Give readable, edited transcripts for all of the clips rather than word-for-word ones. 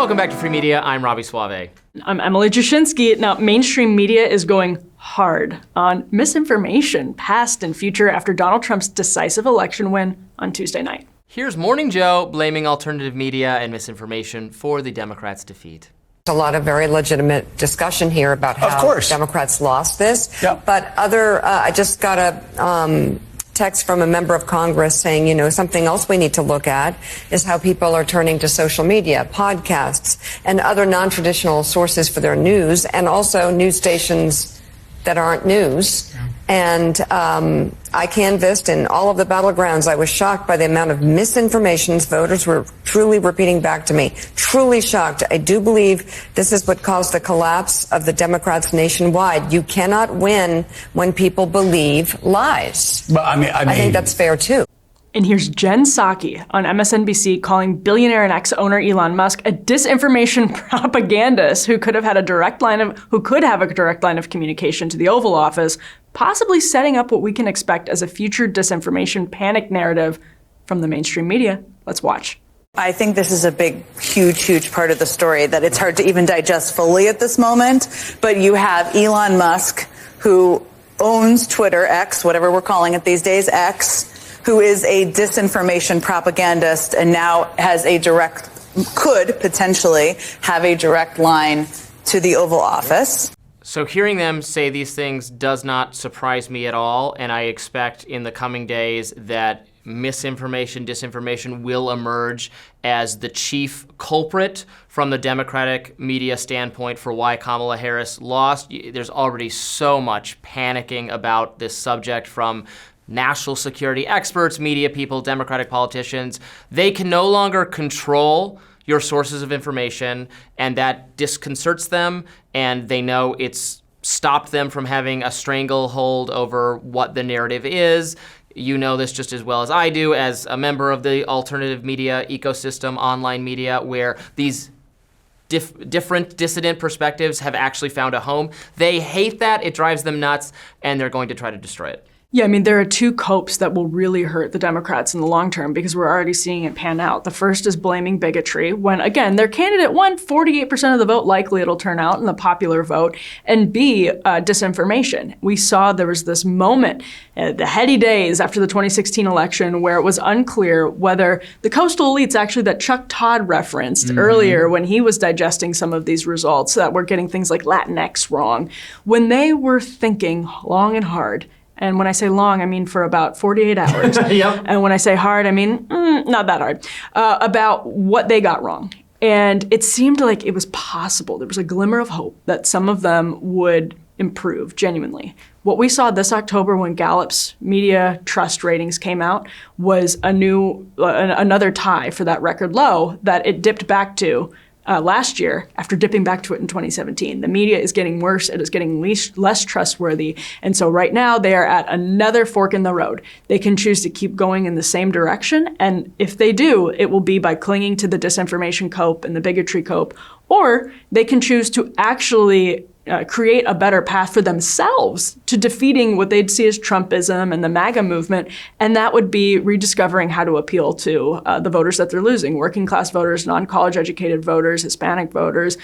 Welcome back to Free Media. I'm Robby Soave. I'm Emily Jashinsky. Now, mainstream media is going hard on misinformation, past and future, after Donald Trump's decisive election win on Tuesday night. Here's Morning Joe blaming alternative media and misinformation for the Democrats' defeat. A lot of very legitimate discussion here about how Democrats lost this. Yep. But I just got a text from a member of Congress saying, you know, something else we need to look at is how people are turning to social media, podcasts, and other non-traditional sources for their news, and also news stations that aren't news. And I canvassed in all of the battlegrounds. I was shocked by the amount of misinformation voters were truly repeating back to me. Truly shocked. I do believe this is what caused the collapse of the Democrats nationwide. You cannot win when people believe lies. But I think that's fair too. And here's Jen Psaki on MSNBC calling billionaire and ex-owner Elon Musk a disinformation propagandist who could have a direct line of communication to the Oval Office, possibly setting up what we can expect as a future disinformation panic narrative from the mainstream media. Let's watch. I think this is a big, huge part of the story that it's hard to even digest fully at this moment. But you have Elon Musk, who owns Twitter, X, whatever we're calling it these days, X, who is a disinformation propagandist and now could potentially have a direct line to the Oval Office. So hearing them say these things does not surprise me at all, and I expect in the coming days that misinformation, disinformation will emerge as the chief culprit from the Democratic media standpoint for why Kamala Harris lost. There's already so much panicking about this subject from national security experts, media people, Democratic politicians. They can no longer control your sources of information, and that disconcerts them, and they know it's stopped them from having a stranglehold over what the narrative is. You know this just as well as I do as a member of the alternative media ecosystem, online media, where these different dissident perspectives have actually found a home. They hate that, it drives them nuts, and they're going to try to destroy it. Yeah, I mean, there are two copes that will really hurt the Democrats in the long term because we're already seeing it pan out. The first is blaming bigotry when, again, their candidate won 48% of the vote, likely it'll turn out in the popular vote, and B, disinformation. We saw there was this moment, the heady days after the 2016 election, where it was unclear whether the coastal elites actually that Chuck Todd referenced earlier when he was digesting some of these results that were getting things like Latinx wrong, when they were thinking long and hard. And when I say long, I mean for about 48 hours. Yep. And when I say hard, I mean not that hard, about what they got wrong. And it seemed like it was possible. There was a glimmer of hope that some of them would improve, genuinely. What we saw this October when Gallup's media trust ratings came out was another tie for that record low that it dipped back to last year after dipping back to it in 2017. The media is getting worse. It is getting less trustworthy. And so right now they are at another fork in the road. They can choose to keep going in the same direction. And if they do, it will be by clinging to the disinformation cope and the bigotry cope, or they can choose to actually create a better path for themselves to defeating what they'd see as Trumpism and the MAGA movement, and that would be rediscovering how to appeal to the voters that they're losing, working class voters, non-college educated voters, Hispanic voters,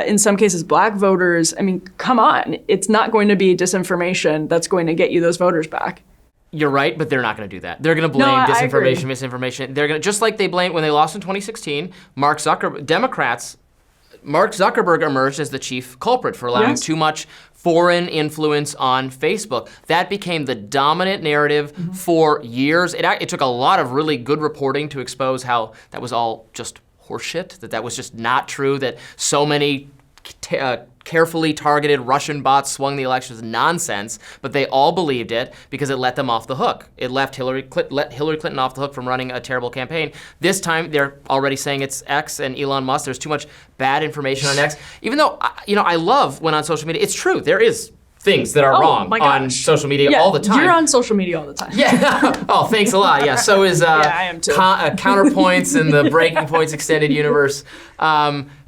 in some cases black voters. I mean, come on, it's not going to be disinformation that's going to get you those voters back. You're right, but they're not going to do that. They're going to blame disinformation, misinformation. They're going to, just like they blamed when they lost in 2016, Mark Zuckerberg emerged as the chief culprit for allowing too much foreign influence on Facebook. That became the dominant narrative for years. It took a lot of really good reporting to expose how that was all just horseshit, that was just not true, that so many carefully targeted Russian bots swung the election was nonsense, but they all believed it because it let them off the hook. It let Hillary Clinton off the hook from running a terrible campaign. This time, they're already saying it's X and Elon Musk. There's too much bad information on X. Even though, I love when on social media, it's true, there is things that are wrong on social media all the time. You're on social media all the time. Yeah. Oh, thanks a lot. Yeah. So is I am too. Counterpoints in the Breaking Points extended universe.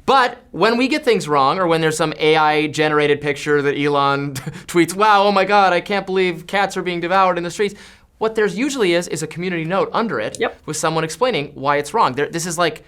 But when we get things wrong, or when there's some AI-generated picture that Elon tweets, wow, oh my God, I can't believe cats are being devoured in the streets. What there's usually is a community note under it with someone explaining why it's wrong. This is like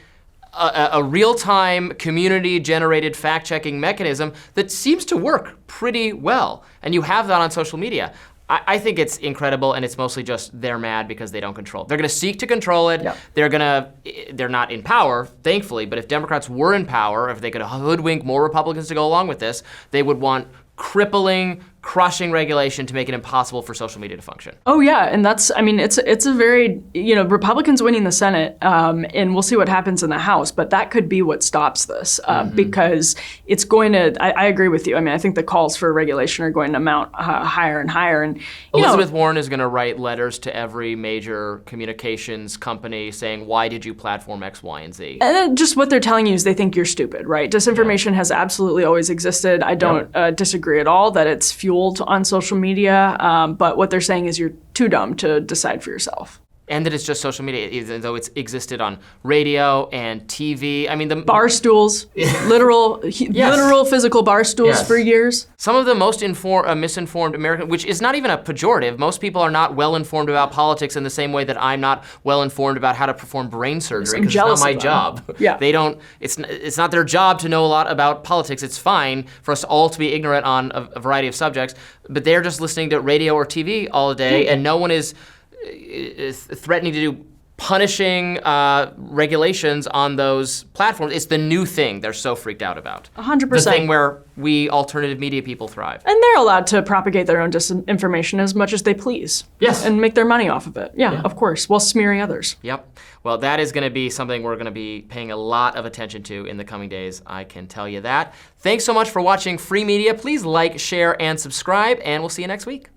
a real-time community-generated fact-checking mechanism that seems to work pretty well. And you have that on social media. I think it's incredible, and it's mostly just they're mad because they don't control it. They're going to seek to control it. Yep. They're not in power, thankfully, but if Democrats were in power, if they could hoodwink more Republicans to go along with this, they would want crippling, crushing regulation to make it impossible for social media to function. Oh yeah, and that's, I mean, it's a very, Republicans winning the Senate, and we'll see what happens in the House, but that could be what stops this, because it's going to, I agree with you. I mean, I think the calls for regulation are going to mount higher and higher. And Elizabeth Warren is going to write letters to every major communications company saying, why did you platform X, Y, and Z? And then just what they're telling you is they think you're stupid, right? Disinformation has absolutely always existed. I don't disagree at all that it's fueled on social media, but what they're saying is you're too dumb to decide for yourself. And that it's just social media, even though it's existed on radio and TV. I mean, the bar stools, literal physical bar stools for years. Some of the most misinformed American, which is not even a pejorative. Most people are not well informed about politics in the same way that I'm not well informed about how to perform brain surgery, because it's not my job. Yeah. They don't. It's not their job to know a lot about politics. It's fine for us all to be ignorant on a variety of subjects, but they're just listening to radio or TV all day, and no one is threatening to do punishing regulations on those platforms. It's the new thing they're so freaked out about. 100%. The thing where we alternative media people thrive. And they're allowed to propagate their own disinformation as much as they please. Yes. And make their money off of it. Yeah, of course, while smearing others. Yep. Well, that is going to be something we're going to be paying a lot of attention to in the coming days, I can tell you that. Thanks so much for watching Free Media. Please like, share, and subscribe, and we'll see you next week.